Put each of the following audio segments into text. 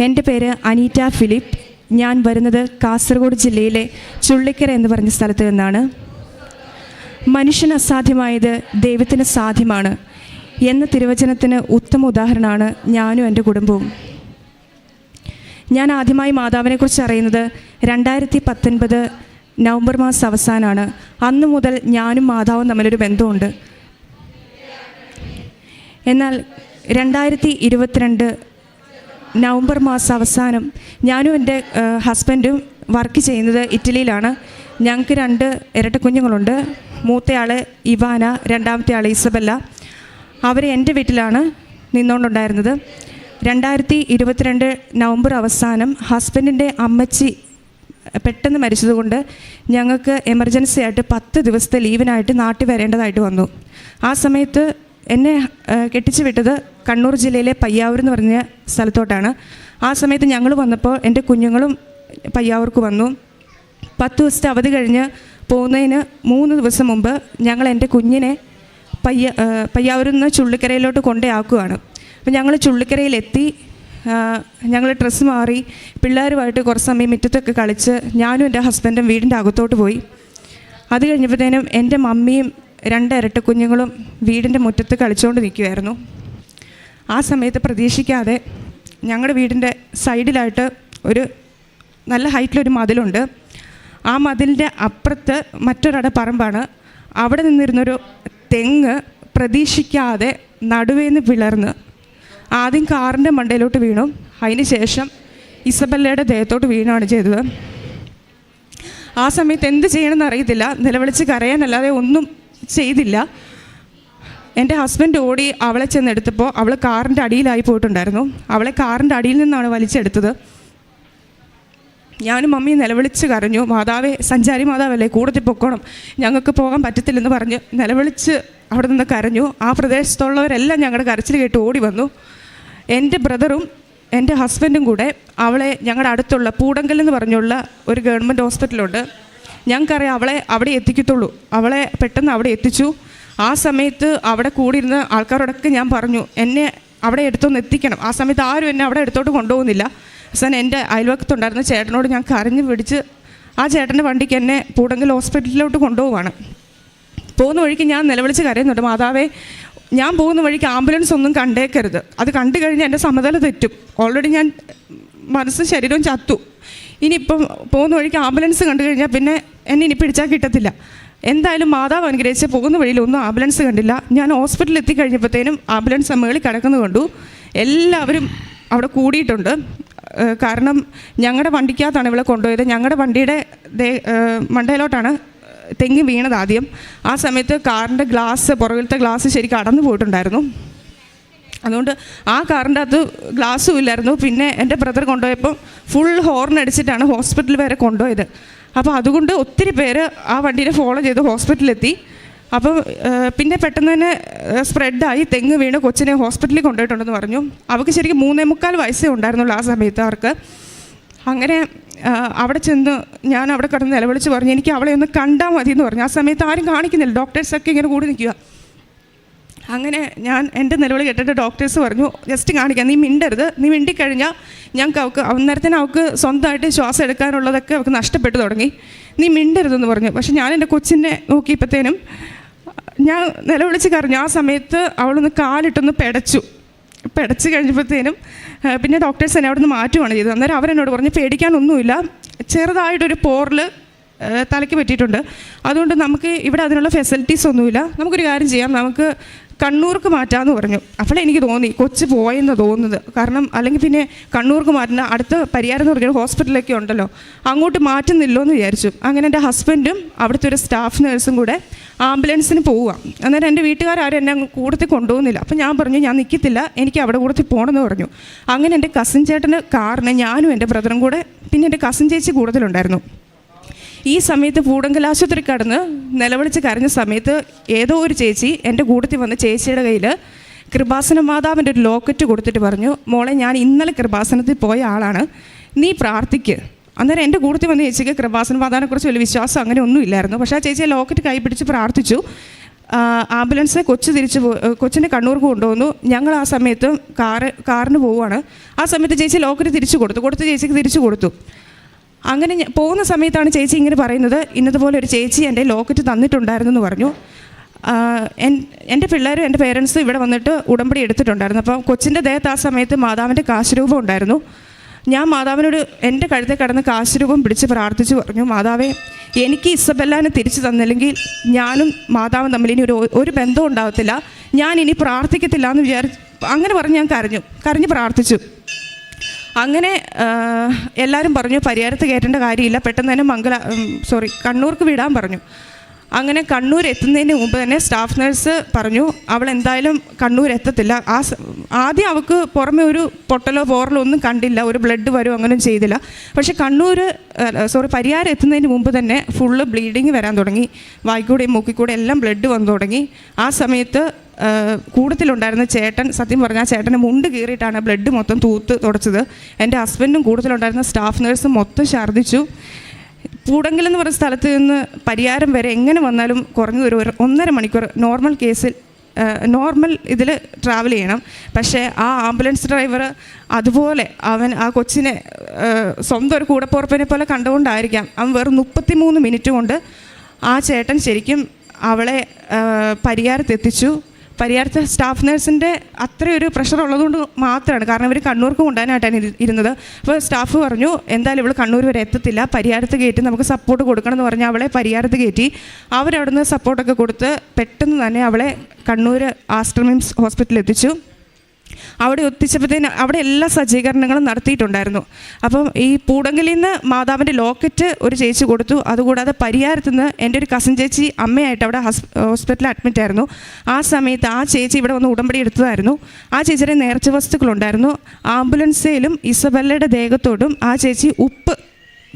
എൻ്റെ പേര് അനീറ്റ ഫിലിപ്പ്. ഞാൻ വരുന്നത് കാസർഗോഡ് ജില്ലയിലെ ചുള്ളിക്കര എന്ന് പറഞ്ഞ സ്ഥലത്ത് നിന്നാണ്. മനുഷ്യന് അസാധ്യമായത് ദൈവത്തിന് സാധ്യമാണ് എന്ന തിരുവചനത്തിന് ഉത്തമ ഉദാഹരണമാണ് ഞാനും എൻ്റെ കുടുംബവും. ഞാൻ ആദ്യമായി മാതാവിനെക്കുറിച്ച് അറിയുന്നത് 2019 നവംബർ മാസം അവസാനമാണ്. അന്നു മുതൽ ഞാനും മാതാവും തമ്മിലൊരു ബന്ധമുണ്ട്. എന്നാൽ 2022 നവംബർ മാസം അവസാനം ഞാനും എൻ്റെ ഹസ്ബൻഡും വർക്ക് ചെയ്യുന്നത് ഇറ്റലിയിലാണ്. ഞങ്ങൾക്ക് 2 ഇരട്ട കുഞ്ഞുങ്ങളുണ്ട്. മൂത്തയാൾ ഇവാന, രണ്ടാമത്തെ ആൾ ഇസബല്ല. അവർ എൻ്റെ വീട്ടിലാണ് നിന്നുകൊണ്ടുണ്ടായിരുന്നത്. 2022 നവംബർ അവസാനം ഹസ്ബൻഡിൻ്റെ അമ്മച്ചി പെട്ടെന്ന് മരിച്ചതുകൊണ്ട് ഞങ്ങൾക്ക് എമർജൻസി ആയിട്ട് 10 ദിവസത്തെ ലീവിനായിട്ട് നാട്ടിൽ വരേണ്ടതായിട്ട് വന്നു. ആ സമയത്ത് എന്നെ കെട്ടിച്ചു വിട്ടത് കണ്ണൂർ ജില്ലയിലെ പയ്യാവൂർ എന്ന് പറഞ്ഞ സ്ഥലത്തോട്ടാണ്. ആ സമയത്ത് ഞങ്ങൾ വന്നപ്പോൾ എൻ്റെ കുഞ്ഞുങ്ങളും പയ്യാവൂർക്ക് വന്നു. 10 ദിവസത്തെ അവധി കഴിഞ്ഞ് പോകുന്നതിന് 3 ദിവസം മുമ്പ് ഞങ്ങൾ എൻ്റെ കുഞ്ഞിനെ പയ്യാവൂരിൽ നിന്ന് ചുള്ളിക്കരയിലോട്ട് കൊണ്ടുപോയാക്കുകയാണ്. അപ്പോൾ ഞങ്ങൾ ചുള്ളിക്കരയിലെത്തി. ഞങ്ങൾ ഡ്രസ്സ് മാറി പിള്ളേരുമായിട്ട് കുറച്ച് സമയം മുറ്റത്തൊക്കെ കളിച്ച് ഞാനും എൻ്റെ ഹസ്ബൻഡും വീടിൻ്റെ അകത്തോട്ട് പോയി. അത് കഴിഞ്ഞപ്പോഴത്തേനും എൻ്റെ മമ്മിയും 2 ഇരട്ട കുഞ്ഞുങ്ങളും വീടിൻ്റെ മുറ്റത്ത് കളിച്ചുകൊണ്ട് നിൽക്കുമായിരുന്നു. ആ സമയത്ത് പ്രതീക്ഷിക്കാതെ ഞങ്ങളുടെ വീടിൻ്റെ സൈഡിലായിട്ട് ഒരു നല്ല ഹൈറ്റിലൊരു മതിലുണ്ട്. ആ മതിലിൻ്റെ അപ്പുറത്ത് മറ്റൊരട പറമ്പാണ്. അവിടെ നിന്നിരുന്നൊരു തെങ്ങ് പ്രതീക്ഷിക്കാതെ നടുവേന്ന് പിളർന്ന് ആദ്യം കാറിൻ്റെ മണ്ടയിലോട്ട് വീണു. അതിന് ശേഷം ഇസബല്ലയുടെ ദേഹത്തോട്ട് വീണാണ് ചെയ്തത്. ആ സമയത്ത് എന്ത് ചെയ്യണമെന്ന് അറിയത്തില്ല. നിലവിളിച്ച് കരയാനല്ലാതെ ഒന്നും ചെയ്തില്ല. എൻ്റെ ഹസ്ബൻഡ് ഓടി അവളെ ചെന്നെടുത്തപ്പോൾ അവൾ കാറിൻ്റെ അടിയിലായി പോയിട്ടുണ്ടായിരുന്നു. അവളെ കാറിൻ്റെ അടിയിൽ നിന്നാണ് വലിച്ചെടുത്തത്. ഞാനും മമ്മിയും നിലവിളിച്ച് കരഞ്ഞു. മാതാവേ, സഞ്ചാരി മാതാവല്ലേ, കൂടത്തിൽ പൊക്കോണം, ഞങ്ങൾക്ക് പോകാൻ പറ്റത്തില്ലെന്ന് പറഞ്ഞ് നിലവിളിച്ച് അവിടെ നിന്ന് കരഞ്ഞു. ആ പ്രദേശത്തുള്ളവരെല്ലാം ഞങ്ങളുടെ കരച്ചിൽ കേട്ട് ഓടി വന്നു. എൻ്റെ ബ്രദറും എൻ്റെ ഹസ്ബൻഡും കൂടെ അവളെ ഞങ്ങളുടെ അടുത്തുള്ള പൂടങ്കൽ എന്ന് പറഞ്ഞുള്ള ഒരു ഗവൺമെൻറ് ഹോസ്പിറ്റലുണ്ട്. ഞങ്ങൾക്കറിയാം അവളെ അവിടെ എത്തിക്കത്തുള്ളൂ. അവളെ പെട്ടെന്ന് അവിടെ എത്തിച്ചു. ആ സമയത്ത് അവിടെ കൂടിയിരുന്ന ആൾക്കാരോടൊക്കെ ഞാൻ പറഞ്ഞു, എന്നെ അവിടെ എടുത്തൊന്ന് എത്തിക്കണം. ആ സമയത്ത് ആരും എന്നെ അവിടെ എടുത്തോട്ട് കൊണ്ടുപോകുന്നില്ല. അവസാനം എൻ്റെ അയൽവക്കത്തുണ്ടായിരുന്ന ചേട്ടനോട് ഞാൻ കരഞ്ഞു പിടിച്ച് ആ ചേട്ടൻ്റെ വണ്ടിക്ക് എന്നെ പൂടങ്കൽ ഹോസ്പിറ്റലിലോട്ട് കൊണ്ടുപോവാണ്. പോകുന്ന വഴിക്ക് ഞാൻ നിലവിളിച്ച് കരയുന്നുണ്ട്, മാതാവേ, ഞാൻ പോകുന്ന വഴിക്ക് ആംബുലൻസ് ഒന്നും കണ്ടേക്കരുത്. അത് കണ്ടു കഴിഞ്ഞാൽ എൻ്റെ സമനില തെറ്റും. ഓൾറെഡി ഞാൻ മനസ്സും ശരീരവും ചത്തു. ഇനിയിപ്പം പോകുന്ന വഴിക്ക് ആംബുലൻസ് കണ്ടു കഴിഞ്ഞാൽ പിന്നെ എന്നെ ഇനി പിടിച്ചാൽ കിട്ടത്തില്ല. എന്തായാലും മാതാവ് അനുഗ്രഹിച്ച് പോകുന്ന വഴിയിലൊന്നും ആംബുലൻസ് കണ്ടില്ല. ഞാൻ ഹോസ്പിറ്റലിൽ എത്തിക്കഴിഞ്ഞപ്പോഴത്തേനും ആംബുലൻസ് മേളിൽ കിടക്കുന്നത് കണ്ടു. എല്ലാവരും അവിടെ കൂടിയിട്ടുണ്ട്. കാരണം ഞങ്ങളുടെ വണ്ടിക്കകത്താണ് ഇവളെ കൊണ്ടുപോയത്. ഞങ്ങളുടെ വണ്ടിയുടെ മണ്ടയിലോട്ടാണ് തെങ്ങി വീണത് ആദ്യം. ആ സമയത്ത് കാറിൻ്റെ ഗ്ലാസ്, പുറകിലത്തെ ഗ്ലാസ് ശരിക്കും അടന്നു പോയിട്ടുണ്ടായിരുന്നു. അതുകൊണ്ട് ആ കാറിൻ്റെ അകത്ത് ഗ്ലാസ്സും ഇല്ലായിരുന്നു. പിന്നെ എൻ്റെ ബ്രദർ കൊണ്ടുപോയപ്പോൾ ഫുൾ ഹോർൺ അടിച്ചിട്ടാണ് ഹോസ്പിറ്റൽ വരെ കൊണ്ടുപോയത്. അപ്പോൾ അതുകൊണ്ട് ഒത്തിരി പേര് ആ വണ്ടീനെ ഫോളോ ചെയ്ത് ഹോസ്പിറ്റലിലെത്തി. അപ്പം പിന്നെ പെട്ടെന്ന് തന്നെ സ്പ്രെഡായി, തെങ്ങ് വീണ് കൊച്ചിനെ ഹോസ്പിറ്റലിൽ കൊണ്ടുപോയിട്ടുണ്ടെന്ന് പറഞ്ഞു. അവർക്ക് ശരിക്കും 3.25 വയസ്സേ ഉണ്ടായിരുന്നുള്ളൂ ആ സമയത്ത് അവർക്ക്. അങ്ങനെ അവിടെ ചെന്ന് ഞാൻ അവിടെ കിടന്ന് നിലവിളിച്ച് പറഞ്ഞു, എനിക്ക് അവളെ ഒന്ന് കണ്ടാൽ മതി എന്ന് പറഞ്ഞു. ആ സമയത്ത് ആരും കാണിക്കുന്നില്ല, ഡോക്ടേഴ്സൊക്കെ ഇങ്ങനെ കൂടി നിൽക്കുക. അങ്ങനെ ഞാൻ എൻ്റെ നിലവിളി കേട്ടിട്ട് ഡോക്ടേഴ്സ് പറഞ്ഞു, ജസ്റ്റ് കാണിക്കാം, നീ മിണ്ടരുത്, നീ മിണ്ടിക്കഴിഞ്ഞാൽ ഞങ്ങൾക്ക് അവൾക്ക് അന്നേരത്തിന് അവൾക്ക് സ്വന്തമായിട്ട് ശ്വാസം എടുക്കാനുള്ളതൊക്കെ അവൾക്ക് നഷ്ടപ്പെട്ടു തുടങ്ങി, നീ മിണ്ടരുതെന്ന് പറഞ്ഞു. പക്ഷെ ഞാൻ എൻ്റെ കൊച്ചിനെ നോക്കിയപ്പോഴത്തേനും ഞാൻ നിലവിളിച്ച് കരഞ്ഞു. ആ സമയത്ത് അവളൊന്ന് കാലിട്ടൊന്ന് പിടച്ച് കഴിഞ്ഞപ്പോഴത്തേനും പിന്നെ ഡോക്ടേഴ്സ് എന്നെ അവിടെ നിന്ന് മാറ്റുകയാണ് ചെയ്തത്. അന്നേരം അവരെന്നോട് പറഞ്ഞു, പേടിക്കാനൊന്നുമില്ല, ചെറുതായിട്ടൊരു പോറിൽ തലയ്ക്ക് പറ്റിയിട്ടുണ്ട്, അതുകൊണ്ട് നമുക്ക് ഇവിടെ അതിനുള്ള ഫെസിലിറ്റീസ് ഒന്നുമില്ല, നമുക്കൊരു കാര്യം ചെയ്യാം, നമുക്ക് കണ്ണൂർക്ക് മാറ്റാമെന്ന് പറഞ്ഞു. അപ്പോഴേ എനിക്ക് തോന്നി കൊച്ച് പോയെന്ന് തോന്നുന്നത്. കാരണം അല്ലെങ്കിൽ പിന്നെ കണ്ണൂർക്ക് മാറ്റുന്ന അടുത്ത പരിയാരം എന്ന് പറഞ്ഞൊരു ഹോസ്പിറ്റലൊക്കെ ഉണ്ടല്ലോ, അങ്ങോട്ട് മാറ്റുന്നില്ലോ എന്ന് വിചാരിച്ചു. അങ്ങനെ എൻ്റെ ഹസ്ബൻഡും അവിടുത്തെ ഒരു സ്റ്റാഫ് നേഴ്സും കൂടെ ആംബുലൻസിന് പോവുക. അന്നേരം എൻ്റെ വീട്ടുകാരും എന്നെ കൂടത്തിൽ കൊണ്ടുപോകുന്നില്ല. അപ്പോൾ ഞാൻ പറഞ്ഞു, ഞാൻ നിൽക്കത്തില്ല, എനിക്ക് അവിടെ കൂടത്തിൽ പോകണമെന്ന് പറഞ്ഞു. അങ്ങനെ എൻ്റെ കസിൻ ചേട്ടൻ്റെ കാറിന് ഞാനും എൻ്റെ ബ്രദറും കൂടെ, പിന്നെ എൻ്റെ കസിൻ ചേച്ചി കൂടുതലുണ്ടായിരുന്നു. ഈ സമയത്ത് പൂടങ്കൽ ആശുപത്രി കടന്ന് നിലവിളിച്ച് കരഞ്ഞ സമയത്ത് ഏതോ ഒരു ചേച്ചി എൻ്റെ കൂട്ടത്തിൽ വന്ന് ചേച്ചിയുടെ കയ്യിൽ കൃപാസന മാതാവിൻ്റെ ഒരു ലോക്കറ്റ് കൊടുത്തിട്ട് പറഞ്ഞു, മോളെ, ഞാൻ ഇന്നലെ കൃപാസനത്തിൽ പോയ ആളാണ്, നീ പ്രാർത്ഥിക്ക്. അന്നേരം എൻ്റെ കൂട്ടത്തിൽ വന്ന് ചേച്ചിക്ക് കൃപാസന മാതാവിനെക്കുറിച്ച് വലിയ വിശ്വാസം അങ്ങനെ ഒന്നും ഇല്ലായിരുന്നു. പക്ഷേ ആ ചേച്ചിയെ ലോക്കറ്റ് കൈ പിടിച്ച് പ്രാർത്ഥിച്ചു. ആംബുലൻസ് കൊച്ചിൻ്റെ കണ്ണൂർക്ക് കൊണ്ടുവന്നു. ഞങ്ങൾ ആ സമയത്ത് കാറിന് പോവുകയാണ്. ആ സമയത്ത് ചേച്ചി ലോക്കറ്റ് തിരിച്ചു കൊടുത്ത് ചേച്ചിക്ക് തിരിച്ചു കൊടുത്തു. അങ്ങനെ പോകുന്ന സമയത്താണ് ചേച്ചി ഇങ്ങനെ പറയുന്നത്, ഇന്നതുപോലെ ഒരു ചേച്ചി എൻ്റെ ലോക്കറ്റ് തന്നിട്ടുണ്ടായിരുന്നു എന്ന് പറഞ്ഞു. എൻ്റെ പിള്ളേരും എൻ്റെ പേരൻസും ഇവിടെ വന്നിട്ട് ഉടമ്പടി എടുത്തിട്ടുണ്ടായിരുന്നു. അപ്പം കൊച്ചിൻ്റെ ദേഹത്ത് ആ സമയത്ത് മാതാവിൻ്റെ കാശുരൂപം ഉണ്ടായിരുന്നു. ഞാൻ മാതാവിനോട് എൻ്റെ കഴുത്തെ കടന്ന് കാശുരൂപം പിടിച്ച് പ്രാർത്ഥിച്ചു പറഞ്ഞു, മാതാവേ, എനിക്ക് ഇസബെല്ലാനെ തിരിച്ചു തന്നില്ലെങ്കിൽ ഞാനും മാതാവും തമ്മിൽ ഇനി ഒരു ബന്ധവും ഉണ്ടാകത്തില്ല, ഞാൻ ഇനി പ്രാർത്ഥിക്കത്തില്ല എന്ന് അങ്ങനെ പറഞ്ഞ് ഞാൻ കരഞ്ഞ് പ്രാർത്ഥിച്ചു. അങ്ങനെ എല്ലാവരും പറഞ്ഞു പരിയാരത്ത് കയറ്റേണ്ട കാര്യമില്ല, പെട്ടെന്ന് തന്നെ കണ്ണൂർക്ക് വിടാൻ പറഞ്ഞു. അങ്ങനെ കണ്ണൂർ എത്തുന്നതിന് മുമ്പ് തന്നെ സ്റ്റാഫ് നഴ്സ് പറഞ്ഞു അവൾ എന്തായാലും കണ്ണൂർ എത്തത്തില്ല. ആദ്യം അവൾക്ക് പുറമെ ഒരു പൊട്ടലോ പോറലോ ഒന്നും കണ്ടില്ല, ഒരു ബ്ലഡ് വരുമോ അങ്ങനെയൊന്നും ചെയ്തില്ല. പക്ഷേ പരിയാരം എത്തുന്നതിന് മുമ്പ് തന്നെ ഫുള്ള് ബ്ലീഡിങ് വരാൻ തുടങ്ങി, വായിക്കൂടെയും മൂക്കിക്കൂടെ എല്ലാം ബ്ലഡ് വന്നു തുടങ്ങി. ആ സമയത്ത് കൂട്ടത്തിലുണ്ടായിരുന്ന ചേട്ടൻ, സത്യം പറഞ്ഞാൽ ചേട്ടൻ്റെ മുണ്ട് കീറിയിട്ടാണ് ബ്ലഡ് മൊത്തം തൂത്ത് തുടച്ചത്. എൻ്റെ ഹസ്ബൻഡും കൂട്ടത്തിലുണ്ടായിരുന്ന സ്റ്റാഫ് നഴ്സും മൊത്തം ഛർദ്ദിച്ചു. പൂടങ്കലെന്ന് പറഞ്ഞ സ്ഥലത്ത് നിന്ന് പരിയാരം വരെ എങ്ങനെ വന്നാലും കുറഞ്ഞത് ഒരു 1.5 മണിക്കൂർ നോർമൽ ഇതിൽ ട്രാവൽ ചെയ്യണം. പക്ഷേ ആ ആംബുലൻസ് ഡ്രൈവർ അതുപോലെ ആ കൊച്ചിനെ സ്വന്തം ഒരു കൂടപ്പുറപ്പിനെ പോലെ കണ്ടുകൊണ്ടായിരിക്കാം അവൻ വെറും 33 മിനിറ്റ് കൊണ്ട് ആ ചേട്ടൻ ശരിക്കും അവളെ പരിയാരത്തെത്തിച്ചു. പരിയാരത്തെ സ്റ്റാഫ് നഴ്സിൻ്റെ അത്രയൊരു പ്രഷർ ഉള്ളതുകൊണ്ട് മാത്രമാണ്, കാരണം ഇവർ കണ്ണൂർക്ക് കൊണ്ടുപോകാനായിട്ടാണ് ഇരുന്നത്. അപ്പോൾ സ്റ്റാഫ് പറഞ്ഞു എന്തായാലും ഇവൾ കണ്ണൂർ വരെ എത്തത്തില്ല, പരിയാരത്ത് കയറ്റി നമുക്ക് സപ്പോർട്ട് കൊടുക്കണം എന്ന് പറഞ്ഞ് അവളെ പരിയാരത്ത് കയറ്റി. അവരവിടുന്ന് സപ്പോർട്ടൊക്കെ കൊടുത്ത് പെട്ടെന്ന് തന്നെ അവളെ കണ്ണൂർ ആസ്റ്റർ മിംസ് ഹോസ്പിറ്റലിൽ എത്തിച്ചു. അവിടെ എത്തിച്ചപ്പോഴത്തേന് അവിടെ എല്ലാ സജ്ജീകരണങ്ങളും നടത്തിയിട്ടുണ്ടായിരുന്നു. അപ്പം ഈ പൂടങ്കലിൽ നിന്ന് മാതാവിൻ്റെ ലോക്കറ്റ് ഒരു ചേച്ചി കൊടുത്തു. അതുകൂടാതെ പരിയാരത്തു നിന്ന് എൻ്റെ ഒരു കസിൻ ചേച്ചി അമ്മയായിട്ട് അവിടെ ഹോസ്പിറ്റലിൽ അഡ്മിറ്റ് ആയിരുന്നു. ആ സമയത്ത് ആ ചേച്ചി ഇവിടെ വന്ന് ഉടമ്പടി എടുത്തതായിരുന്നു. ആ ചേച്ചിയുടെ നേർച്ച വസ്തുക്കളുണ്ടായിരുന്നു. ആംബുലൻസിലും ഇസബല്ലയുടെ ദേഹത്തോടും ആ ചേച്ചി ഉപ്പ്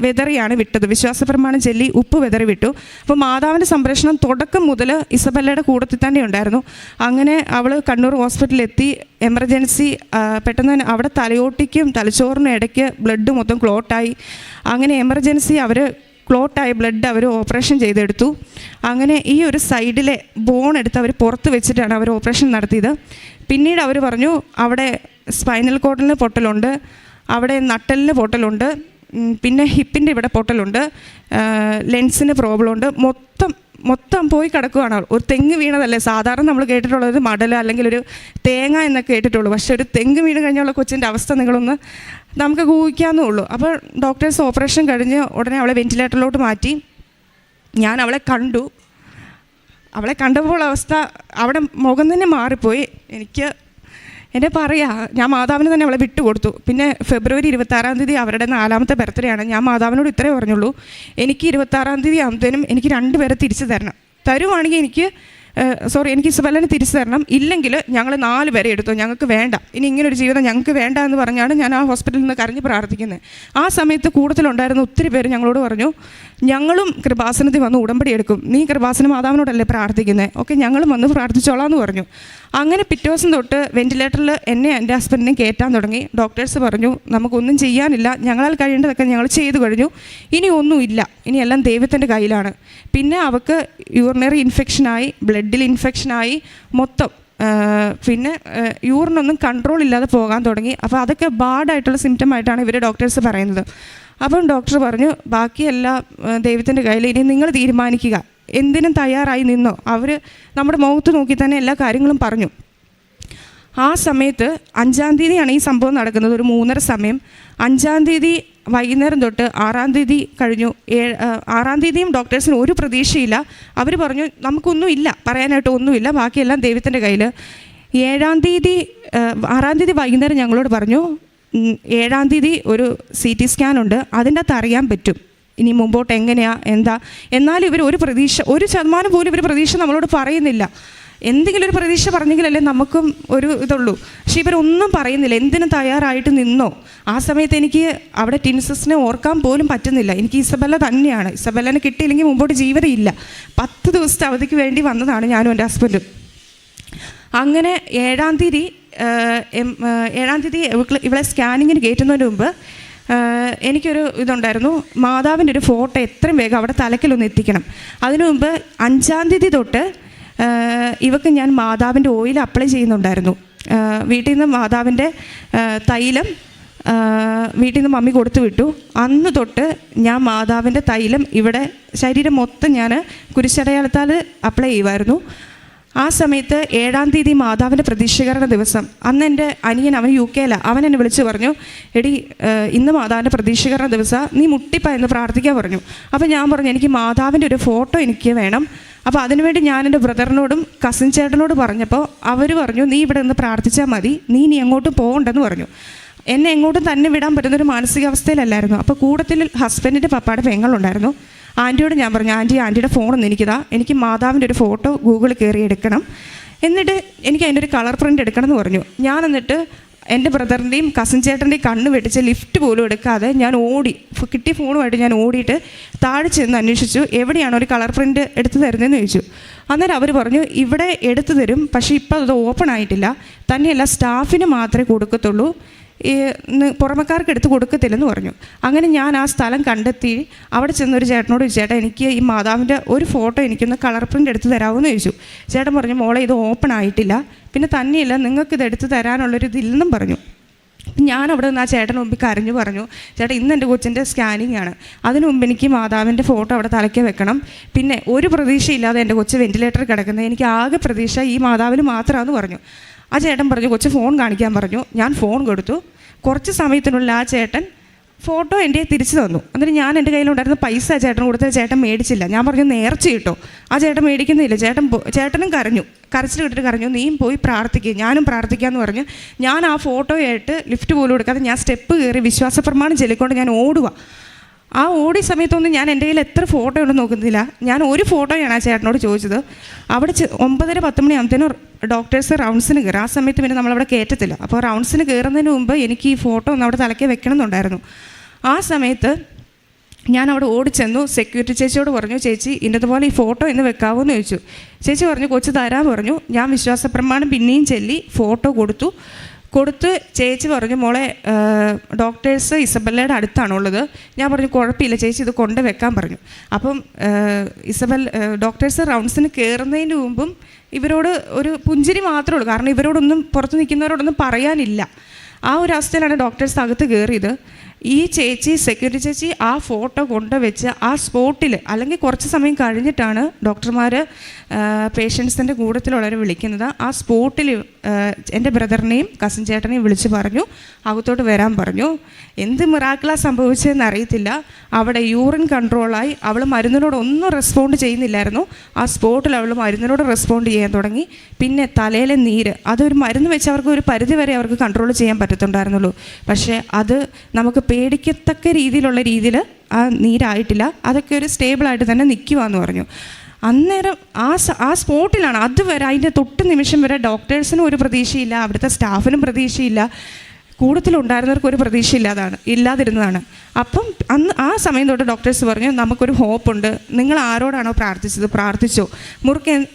വെതറിയാണ് വിട്ടത്, വിശ്വാസപ്രമാണം ചൊല്ലി ഉപ്പ് വെതറി വിട്ടു. അപ്പോൾ മാതാവിൻ്റെ സംരക്ഷണം തുടക്കം മുതൽ ഇസബല്ലയുടെ കൂട്ടത്തിൽ തന്നെ ഉണ്ടായിരുന്നു. അങ്ങനെ അവൾ കണ്ണൂർ ഹോസ്പിറ്റലിലെത്തി. എമർജൻസി പെട്ടെന്ന് തന്നെ അവിടെ തലയോട്ടിക്കും തലച്ചോറിനും ഇടയ്ക്ക് ബ്ലഡ് മൊത്തം ക്ലോട്ടായി. അങ്ങനെ എമർജൻസി ക്ലോട്ടായ ബ്ലഡ് അവർ ഓപ്പറേഷൻ ചെയ്തെടുത്തു. അങ്ങനെ ഈ ഒരു സൈഡിലെ ബോൺ എടുത്ത് അവർ പുറത്ത് വെച്ചിട്ടാണ് അവർ ഓപ്പറേഷൻ നടത്തിയത്. പിന്നീട് അവർ പറഞ്ഞു അവിടെ സ്പൈനൽ കോഡിന് പൊട്ടലുണ്ട്, അവിടെ നട്ടലിന് പൊട്ടലുണ്ട്, പിന്നെ ഹിപ്പിൻ്റെ ഇവിടെ പൊട്ടലുണ്ട്, ലെൻസിന് പ്രോബ്ലം ഉണ്ട്, മൊത്തം പോയി കിടക്കുകയാണ്. ഒരു തെങ്ങ് വീണതല്ലേ, സാധാരണ നമ്മൾ കേട്ടിട്ടുള്ളത് മടൽ അല്ലെങ്കിൽ ഒരു തേങ്ങ എന്നൊക്കെ കേട്ടിട്ടുള്ളൂ. പക്ഷേ ഒരു തെങ്ങ് വീണ് കഴിഞ്ഞുള്ള കൊച്ചിൻ്റെ അവസ്ഥ നമുക്ക് ഊഹിക്കാവുന്നേ ഉള്ളൂ. അപ്പോൾ ഡോക്ടേഴ്സ് ഓപ്പറേഷൻ കഴിഞ്ഞ് ഉടനെ അവളെ വെൻറ്റിലേറ്ററിലോട്ട് മാറ്റി. ഞാൻ അവളെ കണ്ടപ്പോൾ അവസ്ഥ അവിടെ മുഖം തന്നെ മാറിപ്പോയി. എന്നെ ഞാൻ മാതാവിന് തന്നെ അവളെ വിട്ടുകൊടുത്തു. പിന്നെ ഫെബ്രുവരി 26-ാം തീയതി അവരുടെ 4ാമത്തെ ബർത്ത്ഡേ ആണ്. ഞാൻ മാതാവിനോട് ഇത്രേ പറഞ്ഞുള്ളൂ, എനിക്ക് 26-ാം തീയതി ആകുമ്പോഴത്തേനും എനിക്ക് 2 പേരെ തിരിച്ചു തരുവാണെങ്കിൽ എനിക്ക് ഇസബെല്ലനെ തിരിച്ചു തരണം, ഇല്ലെങ്കിൽ ഞങ്ങൾ 4 പേരെ എടുത്തോ, ഞങ്ങൾക്ക് വേണ്ട, ഇനി ഇങ്ങനൊരു ജീവിതം ഞങ്ങൾക്ക് വേണ്ട എന്ന് പറഞ്ഞാണ് ഞാൻ ആ ഹോസ്പിറ്റലിൽ നിന്ന് കരഞ്ഞ് പ്രാർത്ഥിക്കുന്നത്. ആ സമയത്ത് കൂട്ടത്തിലുണ്ടായിരുന്ന ഒത്തിരി പേര് ഞങ്ങളോട് പറഞ്ഞു, ഞങ്ങളും കൃപാസനത്തിൽ വന്ന് ഉടമ്പടി എടുക്കും, നീ കൃപാസന മാതാവിനോടല്ലേ പ്രാർത്ഥിക്കുന്നത്, ഓക്കെ ഞങ്ങളും വന്ന് പ്രാർത്ഥിച്ചോളാം എന്ന് പറഞ്ഞു. അങ്ങനെ പിറ്റേ ദിവസം തൊട്ട് വെൻറ്റിലേറ്ററിൽ എന്നെ എൻ്റെ ഹസ്ബൻഡിനെ കയറ്റാൻ തുടങ്ങി. ഡോക്ടേഴ്സ് പറഞ്ഞു നമുക്കൊന്നും ചെയ്യാനില്ല, ഞങ്ങളാൽ കഴിയേണ്ടതൊക്കെ ഞങ്ങൾ ചെയ്തു കഴിഞ്ഞു, ഇനി ഒന്നുമില്ല, ഇനി എല്ലാം ദൈവത്തിൻ്റെ കയ്യിലാണ്. പിന്നെ അവൾക്ക് യൂറിനറി ഇൻഫെക്ഷനായി, ബ്ലഡിൽ ഇൻഫെക്ഷനായി, മൊത്തം പിന്നെ യൂറിനൊന്നും കൺട്രോൾ ഇല്ലാതെ പോകാൻ തുടങ്ങി. അപ്പോൾ അതൊക്കെ ബാഡായിട്ടുള്ള സിംറ്റമായിട്ടാണ് ഇവർ ഡോക്ടേഴ്സ് പറയുന്നത്. അപ്പം ഡോക്ടർ പറഞ്ഞു ബാക്കിയെല്ലാം ദൈവത്തിൻ്റെ കയ്യിൽ, ഇനി നിങ്ങൾ തീരുമാനിക്കുക, എന്തിനും തയ്യാറായി നിന്നോ. അവർ നമ്മുടെ മുഖത്ത് നോക്കി തന്നെ എല്ലാ കാര്യങ്ങളും പറഞ്ഞു. ആ സമയത്ത് 5-ാം തീയതിയാണ് ഈ സംഭവം നടക്കുന്നത്, ഒരു 3:30 സമയം. 5-ാം തീയതി വൈകുന്നേരം തൊട്ട് 6-ാം തീയതി കഴിഞ്ഞു. 6-ാം തീയതിയും ഡോക്ടേഴ്സിന് ഒരു പ്രതീക്ഷയില്ല. അവർ പറഞ്ഞു നമുക്കൊന്നും ഇല്ല, പറയാനായിട്ട് ഒന്നുമില്ല, ബാക്കിയെല്ലാം ദൈവത്തിൻ്റെ കയ്യിൽ. 6-ാം തീയതി വൈകുന്നേരം ഞങ്ങളോട് പറഞ്ഞു 7-ാം തീയതി ഒരു CT സ്കാൻ ഉണ്ട്, അതിൻ്റെ അകത്ത് അറിയാൻ പറ്റും ഇനി മുമ്പോട്ട് എങ്ങനെയാണ് എന്താ. എന്നാലും ഇവർ ഒരു പ്രതീക്ഷ, 1% പോലും ഇവർ പ്രതീക്ഷ നമ്മളോട് പറയുന്നില്ല. എന്തെങ്കിലും ഒരു പ്രതീക്ഷ പറഞ്ഞെങ്കിലല്ലേ നമുക്കും ഒരു ഇതുള്ളൂ. പക്ഷേ ഇവരൊന്നും പറയുന്നില്ല, എന്തിനും തയ്യാറായിട്ട് നിന്നോ. ആ സമയത്ത് എനിക്ക് അവിടെ ടിൻസസിനെ ഓർക്കാൻ പോലും പറ്റുന്നില്ല. എനിക്ക് ഇസബെല്ല തന്നെയാണ്, ഇസബെല്ലനെ കിട്ടിയില്ലെങ്കിൽ മുമ്പോട്ട് ജീവിതമില്ല. 10 ദിവസത്തെ അവധിക്ക് വേണ്ടി വന്നതാണ് ഞാനും എൻ്റെ ഹസ്ബൻഡും. അങ്ങനെ 7-ാം തീയതി ഇവളെ സ്കാനിങ്ങിന് കയറ്റുന്നതിന് മുമ്പ് എനിക്കൊരു ഇതുണ്ടായിരുന്നു, മാതാവിൻ്റെ ഒരു ഫോട്ടോ എത്രയും വേഗം അവിടെ തലക്കിലൊന്ന് എത്തിക്കണം. അതിനു മുമ്പ് 5-ാം തീയതി തൊട്ട് ഇവക്ക് ഞാൻ മാതാവിൻ്റെ ഓയിൽ അപ്ലൈ ചെയ്യുന്നുണ്ടായിരുന്നു. വീട്ടിൽ നിന്ന് മാതാവിൻ്റെ തൈലം വീട്ടിൽ നിന്ന് മമ്മി കൊടുത്തു വിട്ടു. അന്ന് തൊട്ട് ഞാൻ മാതാവിൻ്റെ തൈലം ഇവിടെ ശരീരം മൊത്തം ഞാൻ കുരിശടയാളത്താൽ അപ്ലൈ ചെയ്യുമായിരുന്നു. ആ സമയത്ത് 7-ാം തീയതി മാതാവിൻ്റെ പ്രതീക്ഷീകരണ ദിവസം, അന്ന് എൻ്റെ അനിയൻ, അവൻ UK അവൻ എന്നെ വിളിച്ച് പറഞ്ഞു, എടി ഇന്ന് മാതാവിൻ്റെ പ്രതീക്ഷീകരണ ദിവസം, നീ മുട്ടിപ്പായെന്ന് പ്രാർത്ഥിക്കാൻ പറഞ്ഞു. അപ്പോൾ ഞാൻ പറഞ്ഞു, എനിക്ക് മാതാവിൻ്റെ ഒരു ഫോട്ടോ എനിക്ക് വേണം. അപ്പോൾ അതിനുവേണ്ടി ഞാൻ എൻ്റെ ബ്രദറിനോടും കസിൻ ചേട്ടനോട് പറഞ്ഞപ്പോൾ അവർ പറഞ്ഞു, നീ ഇവിടെ നിന്ന് പ്രാർത്ഥിച്ചാൽ മതി, നീ ഇനി എങ്ങോട്ടും പോകണ്ടെന്ന് പറഞ്ഞു. എന്നെ എങ്ങോട്ടും തന്നെ വിടാൻ പറ്റുന്നൊരു മാനസികാവസ്ഥയിലല്ലായിരുന്നു. അപ്പോൾ കൂട്ടത്തിൽ ഹസ്ബൻഡിൻ്റെ പപ്പായുടെ പെങ്ങളുണ്ടായിരുന്നു. ആൻറ്റിയോട് ഞാൻ പറഞ്ഞു, ആൻറ്റിയുടെ ഫോണൊന്നും എനിക്കിതാ, എനിക്ക് മാതാവിൻ്റെ ഒരു ഫോട്ടോ ഗൂഗിളിൽ കയറി എടുക്കണം, എന്നിട്ട് എനിക്ക് അതിൻ്റെ ഒരു കളർ പ്രിൻ്റ് എടുക്കണം എന്ന് പറഞ്ഞു. ഞാൻ എന്നിട്ട് എൻ്റെ ബ്രദറിൻ്റെയും കസിൻ ചേട്ടൻ്റെയും കണ്ണ് വെട്ടിച്ച് ലിഫ്റ്റ് പോലും എടുക്കാതെ ഞാൻ ഓടി, കിട്ടിയ ഫോണുമായിട്ട് ഞാൻ ഓടിയിട്ട് താഴെ ചെന്ന് അന്വേഷിച്ചു, എവിടെയാണോ ഒരു കളർ പ്രിൻ്റ് എടുത്തു തരുന്നതെന്ന് ചോദിച്ചു. അന്നേരം അവർ പറഞ്ഞു, ഇവിടെ എടുത്തു തരും, പക്ഷേ ഇപ്പോൾ അത് ഓപ്പൺ ആയിട്ടില്ല, തന്നെയല്ല സ്റ്റാഫിന് മാത്രമേ കൊടുക്കത്തുള്ളൂ, പുറമക്കാർക്ക് എടുത്ത് കൊടുക്കത്തില്ലെന്ന് പറഞ്ഞു. അങ്ങനെ ഞാൻ ആ സ്ഥലം കണ്ടെത്തി അവിടെ ചെന്നൊരു ചേട്ടനോട് ചോദിച്ചു, ചേട്ടാ എനിക്ക് ഈ മാതാവിൻ്റെ ഒരു ഫോട്ടോ എനിക്കൊന്ന് കളർ പ്രിൻ്റ് എടുത്ത് തരാമെന്ന് ചോദിച്ചു. ചേട്ടൻ പറഞ്ഞു, മോളെ ഇത് ഓപ്പൺ ആയിട്ടില്ല, പിന്നെ തന്നെയില്ല നിങ്ങൾക്കിത് എടുത്ത് തരാനുള്ളൊരു ഇതില്ലെന്നും പറഞ്ഞു. ഞാൻ അവിടെ നിന്ന് ആ ചേട്ടന് മുമ്പിൽ കരഞ്ഞു പറഞ്ഞു, ചേട്ടാ ഇന്ന് എൻ്റെ കൊച്ചിൻ്റെ സ്കാനിങ് ആണ്, അതിനു മുമ്പ് എനിക്ക് മാതാവിൻ്റെ ഫോട്ടോ അവിടെ തലയ്ക്ക് വെക്കണം, പിന്നെ ഒരു പ്രതീക്ഷയില്ലാതെ എൻ്റെ കൊച്ച് വെൻറ്റിലേറ്ററിൽ കിടക്കുന്നത്, എനിക്ക് ആകെ പ്രതീക്ഷ ഈ മാതാവിന് മാത്രമാണെന്ന് പറഞ്ഞു. ആ ചേട്ടൻ പറഞ്ഞു, കൊച്ച് ഫോൺ കാണിക്കാൻ പറഞ്ഞു. ഞാൻ ഫോൺ കൊടുത്തു. കുറച്ച് സമയത്തിനുള്ളിൽ ആ ചേട്ടൻ ഫോട്ടോ എൻ്റെ തിരിച്ചു തന്നു. എന്നിട്ട് ഞാൻ എൻ്റെ കയ്യിലുണ്ടായിരുന്ന പൈസ ചേട്ടൻ കൊടുത്ത ചേട്ടൻ മേടിച്ചില്ല. ഞാൻ പറഞ്ഞു, നേർച്ച കിട്ടോ. ആ ചേട്ടൻ മേടിക്കുന്നില്ല. ചേട്ടനും കരഞ്ഞു, കരച്ചിൽ കിട്ടിട്ട് കരഞ്ഞു, നീയും പോയി പ്രാർത്ഥിക്കുക, ഞാനും പ്രാർത്ഥിക്കാമെന്ന് പറഞ്ഞു. ഞാൻ ആ ഫോട്ടോയായിട്ട് ലിഫ്റ്റ് പോലും എടുക്കാതെ ഞാൻ സ്റ്റെപ്പ് കയറി വിശ്വാസ പ്രമാണം ചൊല്ലിക്കൊണ്ട് ഞാൻ ഓടുക. ആ ഓടിയ സമയത്തൊന്നും ഞാൻ എൻ്റെ കയ്യിൽ എത്ര ഫോട്ടോ ഉണ്ടെന്ന് നോക്കുന്നില്ല. ഞാൻ ഒരു ഫോട്ടോയാണ് ആ ചേട്ടനോട് ചോദിച്ചത്. അവിടെ 9:10 മണിയാകുമ്പോഴത്തേനും ഡോക്ടേഴ്സ് റൗണ്ട്സിന് കയറി. ആ സമയത്ത് പിന്നെ നമ്മളവിടെ കയറ്റത്തില്ല. അപ്പോൾ റൗണ്ട്സിന് കയറുന്നതിന് മുമ്പ് എനിക്ക് ഈ ഫോട്ടോ ഒന്ന് അവിടെ തലയ്ക്ക് വെക്കണമെന്നുണ്ടായിരുന്നു. ആ സമയത്ത് ഞാൻ അവിടെ ഓടിച്ചെന്നു. സെക്യൂരിറ്റി ചേച്ചിയോട് പറഞ്ഞു, ചേച്ചി ഇന്നതുപോലെ ഈ ഫോട്ടോ ഇന്ന് വെക്കാവോ എന്ന് ചോദിച്ചു. ചേച്ചി പറഞ്ഞു, കൊച്ചു തരാമെന്ന് പറഞ്ഞു. ഞാൻ വിശ്വാസപ്രമാണം പിന്നെയും ചൊല്ലി ഫോട്ടോ കൊടുത്ത് ചേച്ചി പറഞ്ഞു, മോളെ ഡോക്ടേഴ്സ് ഇസബല്ലയുടെ അടുത്താണുള്ളത്. ഞാൻ പറഞ്ഞു, കുഴപ്പമില്ല ചേച്ചി, ഇത് കൊണ്ട് വെക്കാൻ പറഞ്ഞു. അപ്പം ഡോക്ടേഴ്സ് റൗണ്ട്സിന് കയറുന്നതിന് മുമ്പും ഇവരോട് ഒരു പുഞ്ചിരി മാത്രമേ ഉള്ളൂ, കാരണം ഇവരോടൊന്നും പുറത്ത് നിൽക്കുന്നവരോടൊന്നും പറയാനില്ല. ആ ഒരു അവസ്ഥയിലാണ് ഡോക്ടേഴ്സ് അകത്ത് കയറിയത്. ഈ ചേച്ചി, സെക്യൂരിറ്റി ചേച്ചി ആ ഫോട്ടോ കൊണ്ടുവച്ച് ആ സ്പോട്ടിൽ, അല്ലെങ്കിൽ കുറച്ച് സമയം കഴിഞ്ഞിട്ടാണ് ഡോക്ടർമാർ പേഷ്യൻസിൻ്റെ കൂട്ടത്തിലുള്ളവരെ വിളിക്കുന്നത്. ആ സ്പോട്ടിൽ എൻ്റെ ബ്രദറിനെയും കസിൻ ചേട്ടനെയും വിളിച്ച് പറഞ്ഞു, അകത്തോട്ട് വരാൻ പറഞ്ഞു. എന്ത് മിറാക്കിളാ സംഭവിച്ചതെന്ന് അറിയത്തില്ല. അവിടെ യൂറിൻ കൺട്രോളായി. അവൾ മരുന്നിനോടൊന്നും റെസ്പോണ്ട് ചെയ്യുന്നില്ലായിരുന്നു. ആ സ്പോട്ടിൽ അവൾ മരുന്നിനോട് റെസ്പോണ്ട് ചെയ്യാൻ തുടങ്ങി. പിന്നെ തലയിലെ നീര്, അതൊരു മരുന്ന് വെച്ച് അവർക്ക് ഒരു പരിധി വരെ അവർക്ക് കൺട്രോൾ ചെയ്യാൻ പറ്റത്തുണ്ടായിരുന്നുള്ളൂ. പക്ഷേ അത് നമുക്ക് പേടിക്കത്തക്ക രീതിയിൽ ആ നീരായിട്ടില്ല. അതൊക്കെ ഒരു സ്റ്റേബിളായിട്ട് തന്നെ നിൽക്കുവാന്ന് പറഞ്ഞു. അന്നേരം ആ സ്പോട്ടിലാണ്. അതുവരെ അതിൻ്റെ തൊട്ട് നിമിഷം വരെ ഡോക്ടേഴ്സിനും ഒരു പ്രതീക്ഷയില്ല, അവിടുത്തെ സ്റ്റാഫിനും പ്രതീക്ഷയില്ല, കൂട്ടത്തിലുണ്ടായിരുന്നവർക്ക് ഒരു ഇല്ലാതിരുന്നതാണ്. അപ്പം ആ സമയം തൊട്ട് ഡോക്ടേഴ്സ് പറഞ്ഞു, നമുക്കൊരു ഹോപ്പുണ്ട്, നിങ്ങൾ ആരോടാണോ പ്രാർത്ഥിച്ചത് പ്രാർത്ഥിച്ചോ,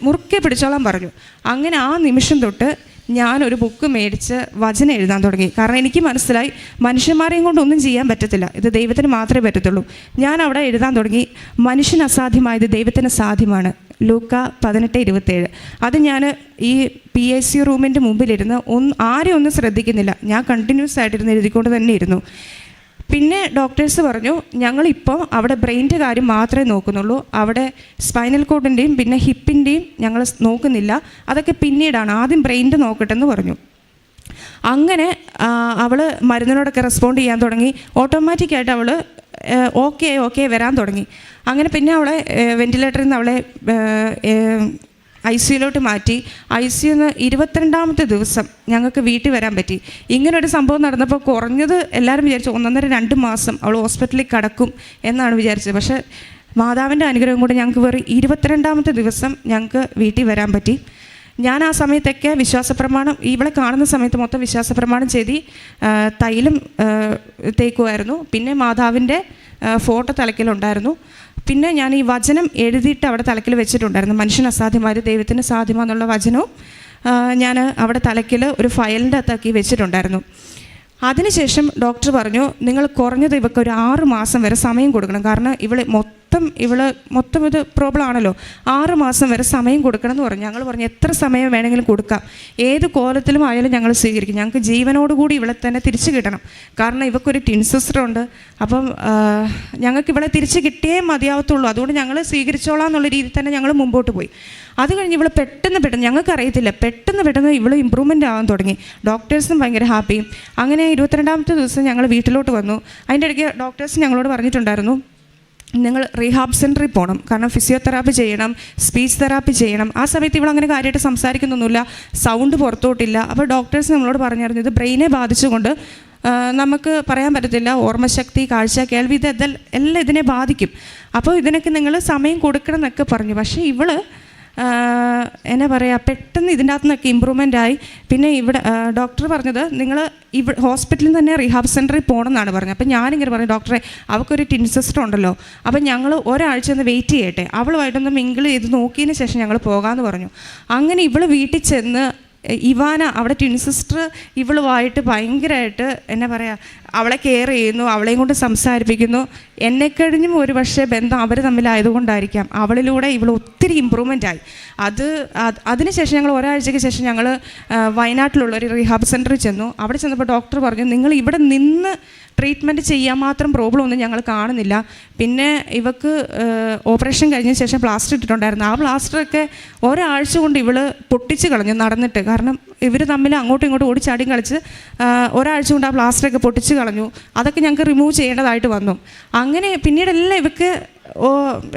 മുറുക്കെ പിടിച്ചോളാൻ പറഞ്ഞു. അങ്ങനെ ആ നിമിഷം തൊട്ട് ഞാനൊരു ബുക്ക് മേടിച്ച് വചനം എഴുതാൻ തുടങ്ങി. കാരണം എനിക്ക് മനസ്സിലായി, മനുഷ്യന്മാരെയും കൊണ്ടൊന്നും ചെയ്യാൻ പറ്റത്തില്ല, ഇത് ദൈവത്തിന് മാത്രമേ പറ്റത്തുള്ളൂ. ഞാൻ അവിടെ എഴുതാൻ തുടങ്ങി, മനുഷ്യന് അസാധ്യമായത് ദൈവത്തിന് സാധ്യമാണ്, ലൂക്ക 18:27. അത് ഞാൻ ഈ PIC റൂമിൻ്റെ മുമ്പിലിരുന്ന് ആരെയും ഒന്നും ശ്രദ്ധിക്കുന്നില്ല, ഞാൻ കണ്ടിന്യൂസ് ആയിട്ടിരുന്ന് എഴുതിക്കൊണ്ട് തന്നെ ഇരുന്നു. പിന്നെ ഡോക്ടേഴ്സ് പറഞ്ഞു, ഞങ്ങളിപ്പോൾ അവിടെ ബ്രെയിൻ്റെ കാര്യം മാത്രമേ നോക്കുന്നുള്ളൂ, അവിടെ സ്പൈനൽ കോഡിൻ്റെയും പിന്നെ ഹിപ്പിൻ്റെയും ഞങ്ങൾ നോക്കുന്നില്ല, അതൊക്കെ പിന്നീടാണ്, ആദ്യം ബ്രെയിൻ്റെ നോക്കട്ടെ എന്ന് പറഞ്ഞു. അങ്ങനെ അവൾ മരുന്നിനോടൊക്കെ റെസ്പോണ്ട് ചെയ്യാൻ തുടങ്ങി. ഓട്ടോമാറ്റിക്കായിട്ട് അവൾ ഓക്കെ വരാൻ തുടങ്ങി. അങ്ങനെ പിന്നെ അവളെ വെൻറ്റിലേറ്ററിൽ നിന്ന് അവളെ ICUലോട്ട് മാറ്റി. ICUന്ന് 22ാമത്തെ ദിവസം ഞങ്ങൾക്ക് വീട്ടിൽ വരാൻ പറ്റി. ഇങ്ങനൊരു സംഭവം നടന്നപ്പോൾ കുറഞ്ഞത് എല്ലാവരും വിചാരിച്ചു 1.5-2 മാസം അവൾ ഹോസ്പിറ്റലിൽ കിടക്കും എന്നാണ് വിചാരിച്ചത്. പക്ഷേ മാതാവിൻ്റെ അനുഗ്രഹം കൊണ്ട് ഞങ്ങൾക്ക് വെറും 22ാമത്തെ ദിവസം ഞങ്ങൾക്ക് വീട്ടിൽ വരാൻ പറ്റി. ഞാൻ ആ സമയത്തൊക്കെ വിശ്വാസപ്രമാണം, ഇവിടെ കാണുന്ന സമയത്ത് മൊത്തം വിശ്വാസപ്രമാണം ചെയ്ത് തൈലം തേക്കുമായിരുന്നു. പിന്നെ മാതാവിൻ്റെ ഫോട്ടോ തലയ്ക്കലുണ്ടായിരുന്നു. പിന്നെ ഞാൻ ഈ വചനം എഴുതിയിട്ട് അവിടെ തലയ്ക്കൽ വെച്ചിട്ടുണ്ടായിരുന്നു, മനുഷ്യന് അസാധ്യമായത് ദൈവത്തിന് സാധ്യമാണെന്നുള്ള വചനവും ഞാൻ അവിടെ തലയ്ക്കൽ ഒരു ഫയലിൻ്റെ അകത്താക്കി വെച്ചിട്ടുണ്ടായിരുന്നു. അതിനുശേഷം ഡോക്ടർ പറഞ്ഞു, നിങ്ങൾ കുറഞ്ഞത് ഇവർക്ക് ഒരു 6 മാസം വരെ സമയം കൊടുക്കണം, കാരണം ഇവൾ മൊത്തം ഇത് പ്രോബ്ലം ആണല്ലോ. 6 മാസം വരെ സമയം കൊടുക്കണം എന്ന് പറഞ്ഞു. ഞങ്ങൾ പറഞ്ഞു എത്ര സമയം വേണമെങ്കിലും കൊടുക്കാം, ഏത് കോലത്തിലും ആയാലും ഞങ്ങൾ സ്വീകരിക്കും, ഞങ്ങൾക്ക് ജീവനോടുകൂടി ഇവളെ തന്നെ തിരിച്ചു കിട്ടണം. കാരണം ഇവക്കൊരു ടിൻ സിസ്റ്ററുണ്ട്. അപ്പം ഞങ്ങൾക്ക് ഇവളെ തിരിച്ച് കിട്ടിയേ മതിയാവത്തുള്ളൂ, അതുകൊണ്ട് ഞങ്ങൾ സ്വീകരിച്ചോളാം എന്നുള്ള രീതിയിൽ തന്നെ ഞങ്ങൾ മുമ്പോട്ട് പോയി. അത് കഴിഞ്ഞ് ഇവൾ പെട്ടെന്ന് ഞങ്ങൾക്കറിയത്തില്ല, പെട്ടെന്ന് ഇവൾ ഇമ്പ്രൂവ്മെൻ്റ് ആകാൻ തുടങ്ങി. ഡോക്ടേഴ്സും ഭയങ്കര ഹാപ്പിയും. അങ്ങനെ 22ാമത്തെ ദിവസം ഞങ്ങൾ വീട്ടിലോട്ട് വന്നു. അതിൻ്റെ ഇടയ്ക്ക് ഡോക്ടേഴ്സ് ഞങ്ങളോട് പറഞ്ഞിട്ടുണ്ടായിരുന്നു, നിങ്ങൾ റീഹാബ് സെൻറ്ററിൽ പോകണം, കാരണം ഫിസിയോതെറാപ്പി ചെയ്യണം, സ്പീച്ച് തെറാപ്പി ചെയ്യണം. ആ സമയത്ത് ഇവളങ്ങനെ കാര്യമായിട്ട് സംസാരിക്കുന്നൊന്നുമില്ല, സൗണ്ട് പുറത്തോട്ടില്ല. അപ്പോൾ ഡോക്ടേഴ്സ് നമ്മളോട് പറഞ്ഞായിരുന്നു, ഇത് ബ്രെയിനെ ബാധിച്ചുകൊണ്ട് നമുക്ക് പറയാൻ പറ്റത്തില്ല, ഓർമ്മശക്തി, കാഴ്ച, കേൾവി, എല്ലാം ഇതിനെ ബാധിക്കും. അപ്പോൾ ഇതിനൊക്കെ നിങ്ങൾ സമയം കൊടുക്കണം എന്നൊക്കെ പറഞ്ഞു. പക്ഷേ ഇവൾ എന്നാ പറയുക, പെട്ടെന്ന് ഇതിൻ്റെ അകത്തു നിന്നൊക്കെ ഇമ്പ്രൂവ്മെൻ്റ് ആയി. പിന്നെ ഇവിടെ ഡോക്ടർ പറഞ്ഞത് നിങ്ങൾ ഹോസ്പിറ്റലിൽ തന്നെ റീഹാബ് സെൻറ്ററിൽ പോകണം എന്നാണ് പറഞ്ഞത്. അപ്പോൾ ഞാനിങ്ങനെ പറഞ്ഞു, ഡോക്ടറെ അവൾക്കൊരു ടിൻ സിസ്റ്റർ ഉണ്ടല്ലോ, അപ്പം ഞങ്ങൾ ഒരാഴ്ച ഒന്ന് വെയിറ്റ് ചെയ്യട്ടെ, അവളുമായിട്ടൊന്ന് മിങ്കിൾ ചെയ്ത് നോക്കിയതിന് ശേഷം ഞങ്ങൾ പോകാമെന്ന് പറഞ്ഞു. അങ്ങനെ ഇവൾ വീട്ടിൽ ചെന്ന് ഇവാന, അവിടെ ട്വിൻ സിസ്റ്റർ ഇവളുമായിട്ട് ഭയങ്കരമായിട്ട് എന്നാ പറയുക, അവളെ കെയർ ചെയ്യുന്നു, അവളെയും കൊണ്ട് സംസാരിപ്പിക്കുന്നു. എന്നെക്കഴിഞ്ഞും ഒരു പക്ഷേ ബന്ധം അവർ തമ്മിലായതുകൊണ്ടായിരിക്കാം അവളിലൂടെ ഇവൾ ഒത്തിരി ഇമ്പ്രൂവ്മെൻ്റ് ആയി. അതിനുശേഷം ഞങ്ങൾ ഒരാഴ്ചയ്ക്ക് ശേഷം ഞങ്ങൾ വയനാട്ടിലുള്ളൊരു റീഹാബ് സെൻറ്ററിൽ ചെന്നു. അവിടെ ചെന്നപ്പോൾ ഡോക്ടർ പറഞ്ഞു, നിങ്ങൾ ഇവിടെ നിന്ന് ട്രീറ്റ്മെൻറ്റ് ചെയ്യാൻ മാത്രം പ്രോബ്ലം ഒന്നും ഞങ്ങൾ കാണുന്നില്ല. പിന്നെ ഇവക്ക് ഓപ്പറേഷൻ കഴിഞ്ഞ ശേഷം പ്ലാസ്റ്റർ ഇട്ടിട്ടുണ്ടായിരുന്നു. ആ പ്ലാസ്റ്ററൊക്കെ ഒരാഴ്ച കൊണ്ട് ഇവൾ പൊട്ടിച്ച് കളഞ്ഞു നടന്നിട്ട്. കാരണം ഇവർ തമ്മിൽ അങ്ങോട്ടും ഇങ്ങോട്ടും ഓടിച്ചാടിയും കളിച്ച് ഒരാഴ്ച കൊണ്ട് ആ പ്ലാസ്റ്ററൊക്കെ പൊട്ടിച്ച് കളഞ്ഞു. അതൊക്കെ ഞങ്ങൾക്ക് റിമൂവ് ചെയ്യേണ്ടതായിട്ട് വന്നു. അങ്ങനെ പിന്നീടെല്ലാം ഇവക്ക്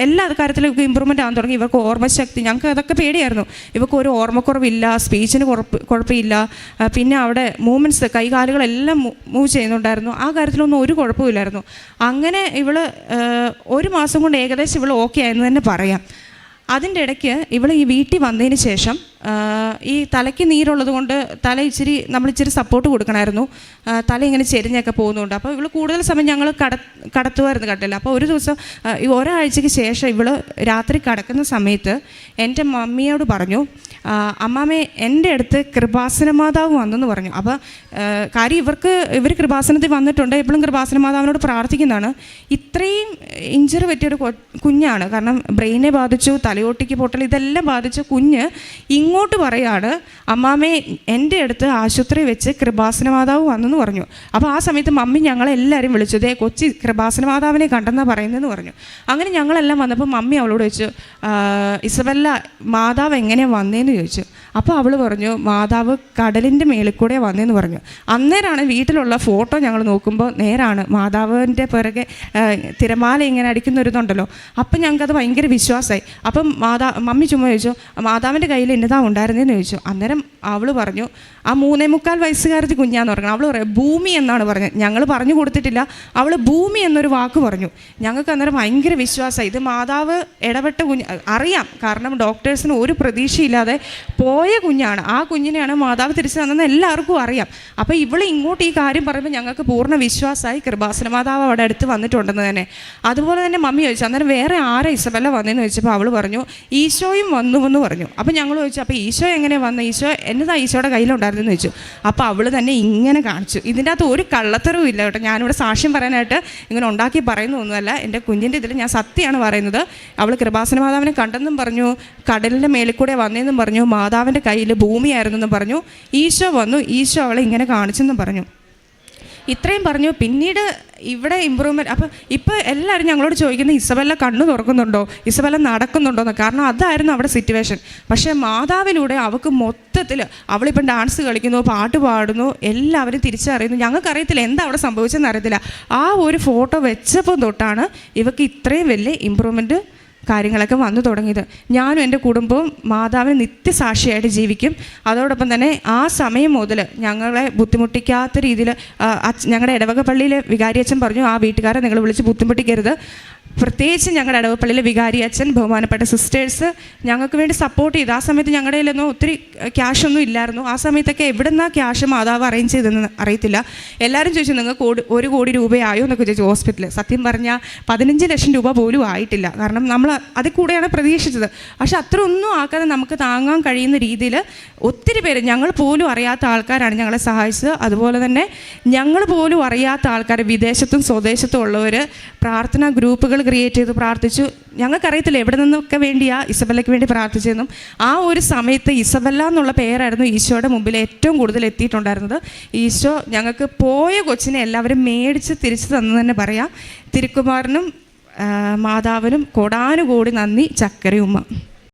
എല്ലാ കാര്യത്തിലും ഇവർക്ക് ഇമ്പ്രൂവ്മെൻ്റ് ആകാൻ തുടങ്ങി. ഇവർക്ക് ഓർമ്മശക്തി, ഞങ്ങൾക്ക് അതൊക്കെ പേടിയായിരുന്നു. ഇവർക്ക് ഒരു ഓർമ്മക്കുറവില്ല, സ്പീച്ചിന് കുഴപ്പമില്ല. പിന്നെ അവിടെ മൂവ്മെൻറ്റ്സ്, കൈകാലുകളെല്ലാം മൂവ് ചെയ്യുന്നുണ്ടായിരുന്നു. ആ കാര്യത്തിലൊന്നും ഒരു കുഴപ്പമില്ലായിരുന്നു. അങ്ങനെ ഇവൾ 1 മാസം കൊണ്ട് ഏകദേശം ഇവൾ ഓക്കെ ആയെന്ന് തന്നെ പറയാം. അതിൻ്റെ ഇടയ്ക്ക് ഇവൾ ഈ വീട്ടിൽ വന്നതിന് ശേഷം ഈ തലയ്ക്ക് നീരുള്ളത് കൊണ്ട് നമ്മളിച്ചിരി സപ്പോർട്ട് കൊടുക്കണമായിരുന്നു. തല ഇങ്ങനെ ചെരിഞ്ഞൊക്കെ പോകുന്നുണ്ട്. അപ്പോൾ ഇവൾ കൂടുതൽ സമയം ഞങ്ങൾ കടത്തുമായിരുന്നു കട്ടില്ല. അപ്പോൾ ഒരു ദിവസം ഒരാഴ്ചയ്ക്ക് ശേഷം ഇവൾ രാത്രി കിടക്കുന്ന സമയത്ത് എൻ്റെ മമ്മിയോട് പറഞ്ഞു, അമ്മാമ്മേ എൻ്റെ അടുത്ത് കൃപാസന മാതാവ് വന്നെന്ന് പറഞ്ഞു. അപ്പോൾ കാര്യം ഇവർ കൃപാസനത്തിൽ വന്നിട്ടുണ്ട്, എപ്പോഴും കൃപാസന മാതാവിനോട് പ്രാർത്ഥിക്കുന്നതാണ്. ഇത്രയും ഇഞ്ചറി പറ്റിയൊരു കുഞ്ഞാണ്, കാരണം ബ്രെയിനെ ബാധിച്ചു, തലയോട്ടിക്ക് പൊട്ടൽ, ഇതെല്ലാം ബാധിച്ച കുഞ്ഞ് ഇങ്ങോട്ട് പറയാണ്, അമ്മാമ്മേ എൻ്റെ അടുത്ത് ആശുപത്രി വെച്ച് കൃപാസന മാതാവ് വന്നെന്ന് പറഞ്ഞു. അപ്പോൾ ആ സമയത്ത് മമ്മി ഞങ്ങളെല്ലാവരും വിളിച്ചു, ദേ കൊച്ചി കൃപാസന മാതാവിനെ കണ്ടെന്നാണ് പറയുന്നതെന്ന് പറഞ്ഞു. അങ്ങനെ ഞങ്ങളെല്ലാം വന്നപ്പോൾ മമ്മി അവളോട് ചോദിച്ചു, ഇസബെല്ല മാതാവ് എങ്ങനെയാണ് വന്നതെന്ന് ചോദിച്ചു. അപ്പോൾ അവൾ പറഞ്ഞു, മാതാവ് കടലിൻ്റെ മേളിൽ കൂടെ വന്നതെന്ന് പറഞ്ഞു. അന്നേരമാണ് വീട്ടിലുള്ള ഫോട്ടോ ഞങ്ങൾ നോക്കുമ്പോൾ നേരാണ്, മാതാവിൻ്റെ പിറകെ തിരമാല ഇങ്ങനെ അടിക്കുന്നൊരിതുണ്ടല്ലോ. അപ്പം ഞങ്ങൾക്കത് ഭയങ്കര വിശ്വാസമായി. അപ്പം മമ്മി ചുമ്മാ ചോദിച്ചു, മാതാവിൻ്റെ കയ്യിൽ എന്നതാ ഉണ്ടായിരുന്നതെന്ന് ചോദിച്ചു. അന്നേരം അവൾ പറഞ്ഞു, ആ 3.25 വയസ്സുകാരത്തി കുഞ്ഞാന്ന് പറഞ്ഞു. അവൾ പറയാം ഭൂമി എന്നാണ് പറഞ്ഞത്. ഞങ്ങൾ പറഞ്ഞു കൊടുത്തിട്ടില്ല, അവൾ ഭൂമി എന്നൊരു വാക്ക് പറഞ്ഞു. ഞങ്ങൾക്ക് അന്നേരം ഭയങ്കര വിശ്വാസമായി, ഇത് മാതാവ് ഇടപെട്ട കുഞ്ഞ്. അറിയാം, കാരണം ഡോക്ടേഴ്സിന് ഒരു പ്രതീക്ഷയില്ലാതെ പോയ കുഞ്ഞാണ്. ആ കുഞ്ഞിനെയാണ് മാതാവ് തിരിച്ചു തന്നെന്ന് എല്ലാവർക്കും അറിയാം. അപ്പോൾ ഇവൾ ഇങ്ങോട്ട് ഈ കാര്യം പറയുമ്പോൾ ഞങ്ങൾക്ക് പൂർണ്ണ വിശ്വാസമായി, കൃപാസന മാതാവ് അവിടെ അടുത്ത് വന്നിട്ടുണ്ടെന്ന് തന്നെ. അതുപോലെ തന്നെ മമ്മി ചോദിച്ചു, അന്നേരം വേറെ ആരാ ഇസബെല്ല വന്നതെന്ന് ചോദിച്ചപ്പോൾ അവൾ പറഞ്ഞു, ഈശോയും വന്നുവെന്ന് പറഞ്ഞു. അപ്പോൾ ഞങ്ങൾ ചോദിച്ചു, അപ്പോൾ ഈശോ എങ്ങനെ വന്നു, ഈശോ എന്നതാ ഈശോയുടെ കയ്യിലുണ്ടായിരുന്നെന്ന് ചോദിച്ചു. അപ്പോൾ അവൾ തന്നെ ഇങ്ങനെ കാണിച്ചു. ഇതിൻ്റെ അകത്ത് ഒരു കള്ളത്തരവും ഇല്ല കേട്ടോ, ഞാനിവിടെ സാക്ഷ്യം പറയാനായിട്ട് ഇങ്ങനെ ഉണ്ടാക്കി പറയുന്നൊന്നുമല്ല. എൻ്റെ കുഞ്ഞിൻ്റെ ഇതിൽ ഞാൻ സത്യമാണ് പറയുന്നത്. അവൾ കൃപാസന മാതാവിനെ കണ്ടെന്നും പറഞ്ഞു, കടലിൻ്റെ മേളിൽ കൂടെ വന്നതെന്നും പറഞ്ഞു, മാതാവിൻ്റെ കയ്യിൽ ഭൂമിയായിരുന്നെന്നും പറഞ്ഞു, ഈശോ വന്നു, ഈശോ അവളെ ഇങ്ങനെ കാണിച്ചെന്നും പറഞ്ഞു. ഇത്രയും പറഞ്ഞു. പിന്നീട് ഇവിടെ ഇമ്പ്രൂവ്മെൻറ്റ്. അപ്പം ഇപ്പോൾ എല്ലാവരും ഞങ്ങളോട് ചോദിക്കുന്നത് ഇസബെല്ല കണ്ണു തുറക്കുന്നുണ്ടോ, ഇസബെല്ല നടക്കുന്നുണ്ടോ എന്ന്. കാരണം അതായിരുന്നു അവിടെ സിറ്റുവേഷൻ. പക്ഷേ മാതാവിലൂടെ അവൾക്ക് മൊത്തത്തിൽ അവളിപ്പം ഡാൻസ് കളിക്കുന്നു, പാട്ട് പാടുന്നു, എല്ലാവരും തിരിച്ചറിയുന്നു. ഞങ്ങൾക്കറിയത്തില്ല എന്താ അവിടെ സംഭവിച്ചതെന്ന് അറിയത്തില്ല. ആ ഒരു ഫോട്ടോ വെച്ചപ്പോൾ തൊട്ടാണ് ഇവൾക്ക് ഇത്രയും വലിയ ഇമ്പ്രൂവ്മെൻറ്റ് കാര്യങ്ങളൊക്കെ വന്നു തുടങ്ങിയത്. ഞാനും എൻ്റെ കുടുംബവും മാതാവിന് നിത്യസാക്ഷിയായിട്ട് ജീവിക്കും. അതോടൊപ്പം തന്നെ ആ സമയം മുതൽ ഞങ്ങളെ ബുദ്ധിമുട്ടിക്കാത്ത രീതിയിൽ ഞങ്ങളുടെ ഇടവക പള്ളിയിലെ വികാരിയച്ഛൻ പറഞ്ഞു, ആ വീട്ടുകാരെ നിങ്ങൾ വിളിച്ച് ബുദ്ധിമുട്ടിക്കരുത്. പ്രത്യേകിച്ച് ഞങ്ങളുടെ ഇടവപ്പള്ളിയിലെ വികാരി അച്ഛൻ, ബഹുമാനപ്പെട്ട സിസ്റ്റേഴ്സ് ഞങ്ങൾക്ക് വേണ്ടി സപ്പോർട്ട് ചെയ്തു. ആ സമയത്ത് ഞങ്ങളുടെ കയ്യിലൊന്നും ഒത്തിരി ക്യാഷൊന്നും ഇല്ലായിരുന്നു. ആ സമയത്തൊക്കെ എവിടെ നിന്നാ ക്യാഷ് മാതാവ് അറേഞ്ച് ചെയ്തെന്ന് അറിയത്തില്ല. എല്ലാവരും ചോദിച്ചു, നിങ്ങൾക്ക് 1 കോടി രൂപയായോ എന്നൊക്കെ ചോദിച്ചു ഹോസ്പിറ്റലിൽ. സത്യം പറഞ്ഞാൽ 15 ലക്ഷം രൂപ പോലും ആയിട്ടില്ല. കാരണം നമ്മൾ അതിൽ കൂടെയാണ് പ്രതീക്ഷിച്ചത്. പക്ഷെ അത്ര ഒന്നും ആക്കാതെ നമുക്ക് താങ്ങാൻ കഴിയുന്ന രീതിയിൽ ഒത്തിരി പേര്, ഞങ്ങൾ പോലും അറിയാത്ത ആൾക്കാരാണ് ഞങ്ങളെ സഹായിച്ചത്. അതുപോലെ തന്നെ ഞങ്ങൾ പോലും അറിയാത്ത ആൾക്കാർ, വിദേശത്തും സ്വദേശത്തും ഉള്ളവർ പ്രാർത്ഥനാ ഗ്രൂപ്പുകൾ ക്രിയേറ്റ് ചെയ്തു, പ്രാർത്ഥിച്ചു. ഞങ്ങൾക്കറിയത്തില്ല എവിടെ നിന്നൊക്കെ വേണ്ടിയാ ഇസബല്ലയ്ക്ക് വേണ്ടി പ്രാർത്ഥിച്ചതെന്നും. ആ ഒരു സമയത്ത് ഇസബല്ല എന്നുള്ള പേരായിരുന്നു ഈശോയുടെ മുമ്പിൽ ഏറ്റവും കൂടുതൽ എത്തിയിട്ടുണ്ടായിരുന്നത്. ഈശോ ഞങ്ങൾക്ക് പോയ കൊച്ചിനെ എല്ലാവരും മേടിച്ച് തിരിച്ചു തന്നു തന്നെ പറയാം. തിരുക്കുമാരനും മാതാവിനും കോടാനുകോടി നന്ദി. ചക്കരയുമ്മ.